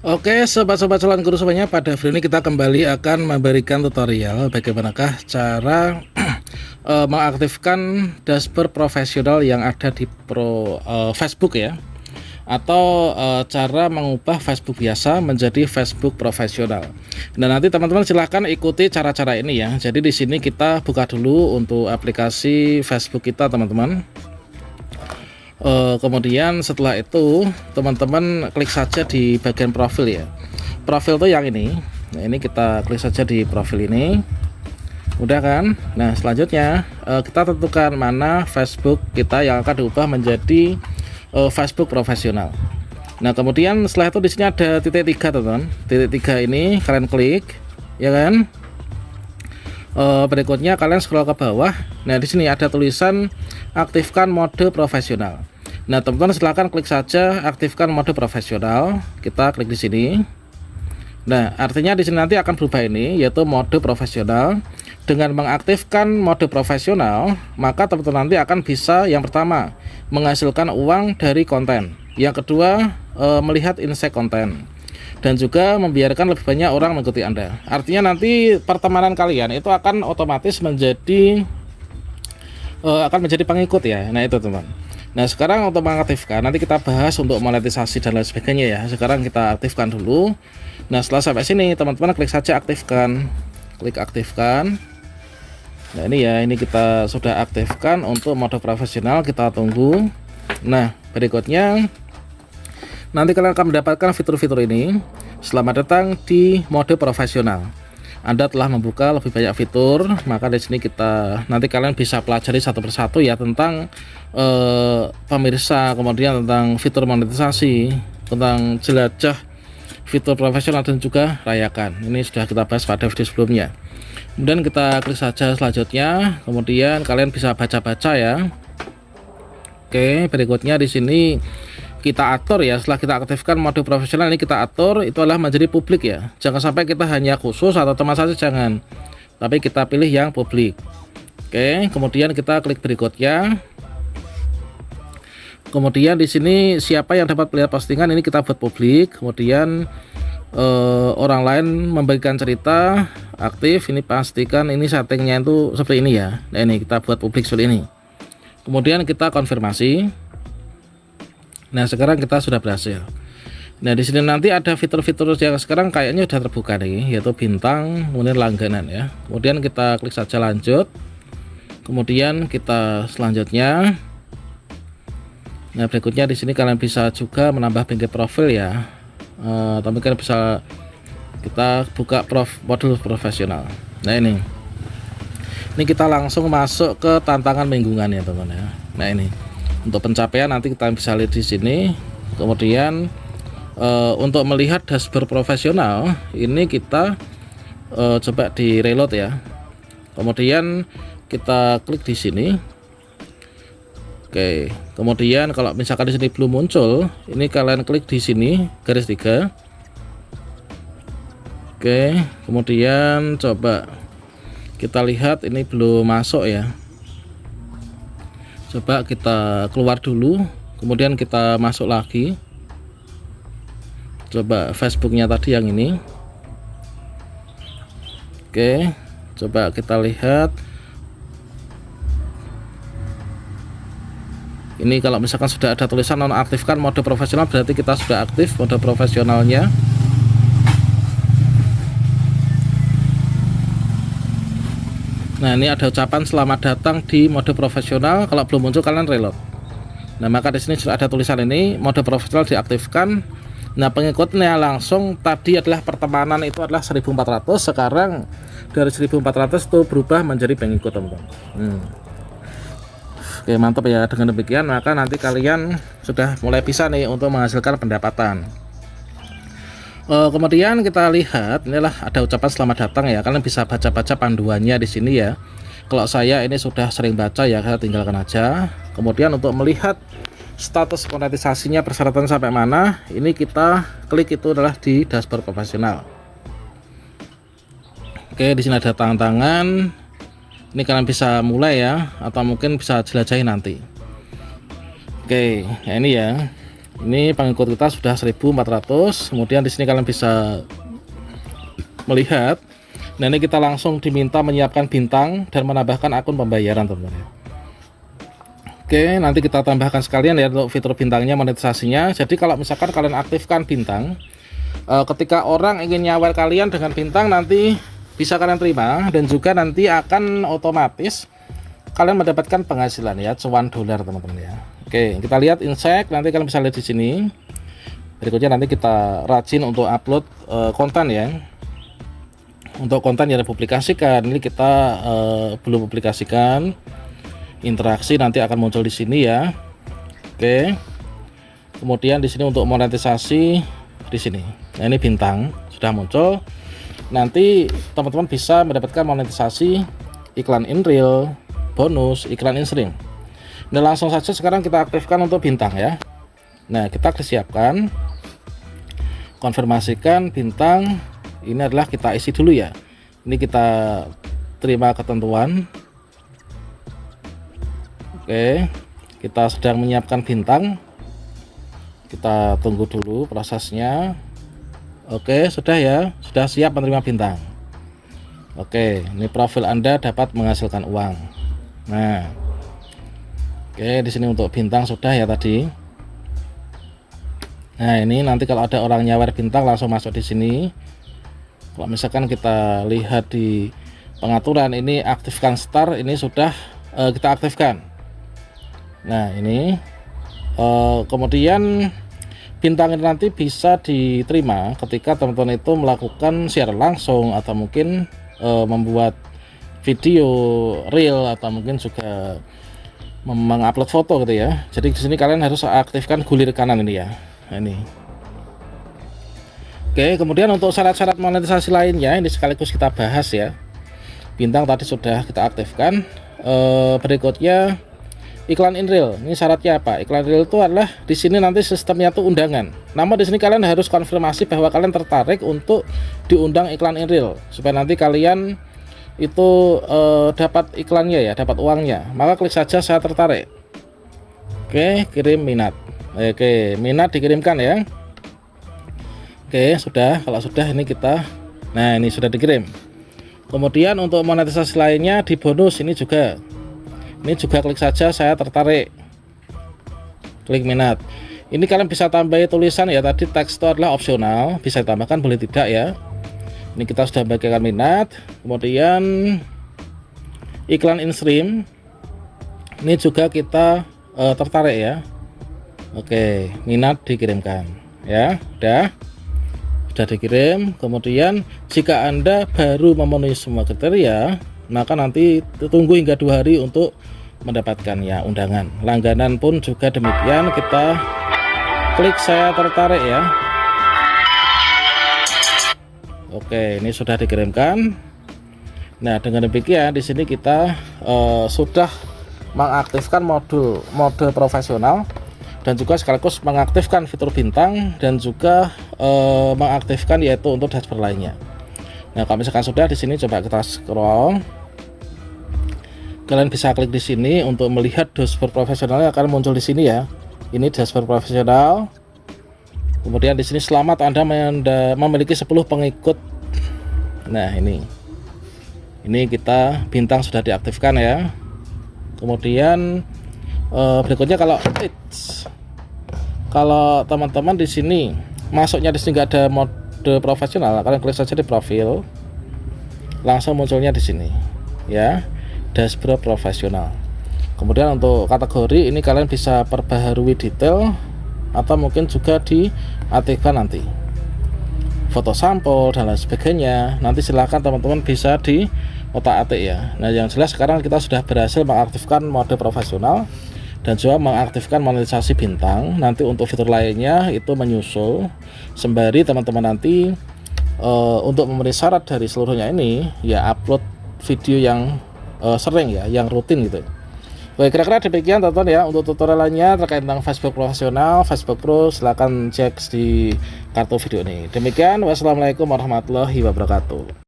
Oke, sobat-sobat calon guru semuanya, pada video ini kita kembali akan memberikan tutorial bagaimanakah cara mengaktifkan dashboard profesional yang ada di Facebook ya, atau cara mengubah Facebook biasa menjadi Facebook profesional. Dan nanti teman-teman silahkan ikuti cara-cara ini ya. Jadi di sini kita buka dulu untuk aplikasi Facebook kita, teman-teman. Kemudian setelah itu teman-teman klik saja di bagian profil ya. Profil itu yang ini. Nah, ini kita klik saja di profil ini. Udah kan? Nah, selanjutnya kita tentukan mana Facebook kita yang akan diubah menjadi Facebook profesional. Nah, kemudian setelah itu di sini ada titik 3, teman-teman. Titik 3 ini kalian klik, ya kan? Berikutnya kalian scroll ke bawah. Nah, di sini ada tulisan aktifkan mode profesional. Nah, teman-teman silahkan klik saja aktifkan mode profesional. Kita klik di sini. Nah, artinya di sini nanti akan berubah ini, yaitu mode profesional. Dengan mengaktifkan mode profesional, maka teman-teman nanti akan bisa yang pertama menghasilkan uang dari konten. Yang kedua, melihat insight konten. Dan juga membiarkan lebih banyak orang mengikuti Anda. Artinya nanti pertemanan kalian itu akan otomatis menjadi pengikut ya. Nah, itu teman. Nah, sekarang untuk mengaktifkan nanti kita bahas untuk monetisasi dan lain sebagainya ya. Sekarang kita aktifkan dulu. Nah, setelah sampai sini teman-teman klik saja aktifkan. Klik aktifkan. Nah, ini ya, ini kita sudah aktifkan untuk mode profesional. Kita tunggu. Nah, berikutnya nanti kalian akan mendapatkan fitur-fitur ini. Selamat datang di mode profesional. Anda telah membuka lebih banyak fitur, maka di sini nanti kalian bisa pelajari satu persatu ya tentang pemirsa, kemudian tentang fitur monetisasi, tentang jelajah fitur profesional dan juga rayakan. Ini sudah kita bahas pada video sebelumnya. Kemudian kita klik saja selanjutnya, kemudian kalian bisa baca-baca ya. Oke, berikutnya di sini kita atur ya. Setelah kita aktifkan mode profesional ini kita atur itu adalah menjadi publik ya. Jangan sampai kita hanya khusus atau teman saja, jangan, tapi kita pilih yang publik. Oke, kemudian kita klik berikutnya. Kemudian di sini siapa yang dapat melihat postingan ini kita buat publik. Kemudian orang lain membagikan cerita aktif, ini pastikan ini settingnya itu seperti ini ya. Nah, ini kita buat publik seperti ini. Kemudian kita konfirmasi. Nah, sekarang kita sudah berhasil. Nah, di sini nanti ada fitur-fitur yang sekarang kayaknya sudah terbuka nih, yaitu bintang, kemudian langganan ya. Kemudian kita klik saja lanjut. Kemudian kita selanjutnya. Nah, berikutnya di sini kalian bisa juga menambah bingkai profil ya. Tapi kalian bisa kita buka modul profesional. Nah, ini kita langsung masuk ke tantangan mingguan ya, teman ya. Nah, ini untuk pencapaian nanti kita bisa lihat di sini. Kemudian untuk melihat dashboard profesional ini kita coba di reload ya. Kemudian kita klik di sini. Oke, kemudian kalau misalkan di sini belum muncul, ini kalian klik di sini garis 3. Oke, kemudian coba kita lihat ini belum masuk ya. Coba kita keluar dulu, kemudian kita masuk lagi. Coba Facebooknya tadi yang ini. Oke, coba kita lihat. Ini kalau misalkan sudah ada tulisan nonaktifkan mode profesional, berarti kita sudah aktif mode profesionalnya. Nah, ini ada ucapan selamat datang di mode profesional. Kalau belum muncul kalian reload. Nah, maka di sini sudah ada tulisan ini mode profesional diaktifkan. Nah, pengikutnya langsung tadi adalah pertemanan itu adalah 1400, sekarang dari 1400 itu berubah menjadi pengikut, teman-teman. Oke, mantap ya. Dengan demikian maka nanti kalian sudah mulai bisa nih untuk menghasilkan pendapatan. Kemudian kita lihat inilah ada ucapan selamat datang ya. Kalian bisa baca-baca panduannya di sini ya. Kalau saya ini sudah sering baca ya, saya tinggalkan aja. Kemudian untuk melihat status monetisasinya persyaratan sampai mana, ini kita klik itu adalah di dashboard profesional. Oke, di sini ada tantangan. Ini kalian bisa mulai ya, atau mungkin bisa jelajahi nanti. Oke, ya ini ya. Ini pengikut kita sudah 1400. Kemudian di sini kalian bisa melihat. Nah, ini kita langsung diminta menyiapkan bintang dan menambahkan akun pembayaran, teman-teman. Oke, nanti kita tambahkan sekalian ya untuk fitur bintangnya, monetisasinya. Jadi kalau misalkan kalian aktifkan bintang, ketika orang ingin nyawer kalian dengan bintang, nanti bisa kalian terima, dan juga nanti akan otomatis kalian mendapatkan penghasilan ya, cuan dolar, teman-teman ya. Oke, kita lihat insight, nanti kalian bisa lihat di sini. Berikutnya nanti kita rajin untuk upload konten ya. Untuk konten yang dipublikasikan, ini kita belum publikasikan. Interaksi nanti akan muncul di sini ya. Oke. Kemudian di sini untuk monetisasi di sini. Nah, ini bintang sudah muncul. Nanti teman-teman bisa mendapatkan monetisasi iklan in real, bonus, iklan in stream. Nah, langsung saja sekarang kita aktifkan untuk bintang ya. Nah, kita siapkan, konfirmasikan bintang. Ini adalah kita isi dulu ya. Ini kita terima ketentuan. Oke, kita sedang menyiapkan bintang. Kita tunggu dulu prosesnya. Oke, sudah ya, sudah siap menerima bintang. Oke, ini profil Anda dapat menghasilkan uang. Nah, oke, di sini untuk bintang sudah ya tadi. Nah, ini nanti kalau ada orang nyawer bintang langsung masuk di sini. Kalau misalkan kita lihat di pengaturan ini aktifkan start, ini sudah kita aktifkan. Nah, ini kemudian bintang ini nanti bisa diterima ketika teman-teman itu melakukan siaran langsung, atau mungkin membuat video real, atau mungkin juga mengupload foto gitu ya. Jadi di sini kalian harus aktifkan gulir kanan ini ya. Nah, ini. Oke, kemudian untuk syarat-syarat monetisasi lainnya ini sekaligus kita bahas ya. Bintang tadi sudah kita aktifkan. Berikutnya iklan in real. Ini syaratnya apa? Iklan real itu adalah di sini nanti sistemnya tuh undangan. Namun di sini kalian harus konfirmasi bahwa kalian tertarik untuk diundang iklan in real, supaya nanti kalian itu dapat iklannya ya, dapat uangnya. Maka klik saja saya tertarik. Oke, kirim minat. Oke, minat dikirimkan ya. Oke, sudah. Kalau sudah ini kita, nah ini sudah dikirim. Kemudian untuk monetisasi lainnya di bonus ini juga. Ini juga klik saja saya tertarik, klik minat. Ini kalian bisa tambahin tulisan ya, tadi teks itu adalah opsional, bisa ditambahkan boleh tidak ya. Ini kita sudah bagikan minat. Kemudian iklan in stream ini juga kita tertarik ya. Oke, minat dikirimkan ya, sudah dikirim. Kemudian jika Anda baru memenuhi semua kriteria, maka nanti tunggu hingga 2 hari untuk mendapatkan ya undangan. Langganan pun juga demikian, kita klik saya tertarik ya. Oke, ini sudah dikirimkan. Nah, dengan demikian di sini kita sudah mengaktifkan mode profesional, dan juga sekaligus mengaktifkan fitur bintang, dan juga mengaktifkan yaitu untuk dashboard lainnya. Nah, kalau misalkan sudah, di sini coba kita scroll. Kalian bisa klik di sini untuk melihat dashboard profesionalnya akan muncul di sini ya. Ini dashboard profesional. Kemudian di sini selamat Anda memiliki 10 pengikut. Nah, ini kita bintang sudah diaktifkan ya. Kemudian berikutnya kalau teman-teman di sini masuknya di sini nggak ada mode profesional, kalian klik saja di profil, langsung munculnya di sini ya, dashboard profesional. Kemudian untuk kategori ini kalian bisa perbaharui detail, atau mungkin juga diaktifkan nanti foto sampel dan lain sebagainya. Nanti silahkan teman-teman bisa di otak-atik ya. Nah, yang jelas sekarang kita sudah berhasil mengaktifkan mode profesional dan juga mengaktifkan monetisasi bintang. Nanti untuk fitur lainnya itu menyusul sembari teman-teman nanti untuk memenuhi syarat dari seluruhnya ini ya, upload video yang sering ya, yang rutin gitu. Baik, kira-kira demikian teman-teman ya untuk tutorial lainnya terkait tentang Facebook profesional, Facebook Pro, silahkan cek di kartu video ini. Demikian, wassalamualaikum warahmatullahi wabarakatuh.